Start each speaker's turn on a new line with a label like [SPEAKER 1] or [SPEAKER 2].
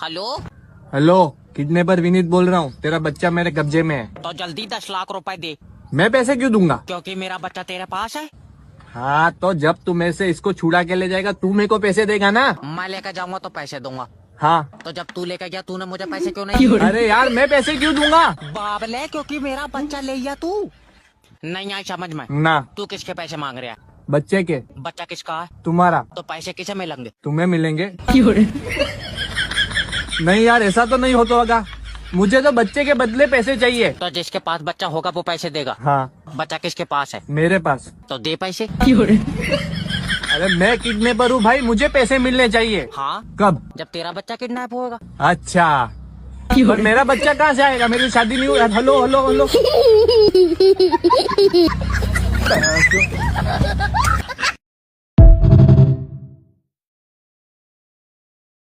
[SPEAKER 1] Hello.
[SPEAKER 2] Hello, kidnapper Vineet बोल रहा हूँ। तेरा बच्चा मेरे कब्जे में है।
[SPEAKER 1] तो जल्दी 10 लाख रुपए दे,
[SPEAKER 2] मैं पैसे क्यों दूंगा?
[SPEAKER 1] क्योंकि मेरा बच्चा तेरे पास है।
[SPEAKER 2] हाँ, तो जब तू मेरे से इसको छुड़ा के ले जाएगा तू मेरे को पैसे देगा ना?
[SPEAKER 1] मैं लेकर जाऊंगा तो पैसे दूंगा।
[SPEAKER 2] हाँ।
[SPEAKER 1] तो जब तू लेकर गया तूने मुझे पैसे क्यों नहीं दिए?
[SPEAKER 2] अरे यार, मैं पैसे क्यों दूंगा?
[SPEAKER 1] बाबले, क्योंकि मेरा बच्चा ले गया तू। नहीं आई समझ में।
[SPEAKER 2] ना।
[SPEAKER 1] तू किसके पैसे मांग रहा है?
[SPEAKER 2] बच्चे के।
[SPEAKER 1] बच्चा किसका है?
[SPEAKER 2] तुम्हारा।
[SPEAKER 1] तो पैसे किसे मिलेंगे?
[SPEAKER 2] तुम्हें मिलेंगे। नहीं यार, ऐसा तो नहीं होता होगा। मुझे तो बच्चे के बदले पैसे चाहिए।
[SPEAKER 1] तो जिसके पास बच्चा होगा वो पैसे देगा।
[SPEAKER 2] हाँ।
[SPEAKER 1] बच्चा किसके पास है?
[SPEAKER 2] मेरे पास।
[SPEAKER 1] तो दे पैसे।
[SPEAKER 2] अरे मैं किडनैपर हूँ भाई, मुझे पैसे मिलने चाहिए।
[SPEAKER 1] हाँ,
[SPEAKER 2] कब?
[SPEAKER 1] जब तेरा बच्चा किडनैप होगा।
[SPEAKER 2] अच्छा, पर मेरा बच्चा कहाँ से आएगा? मेरी शादी नहीं हुई। Hello hello hello.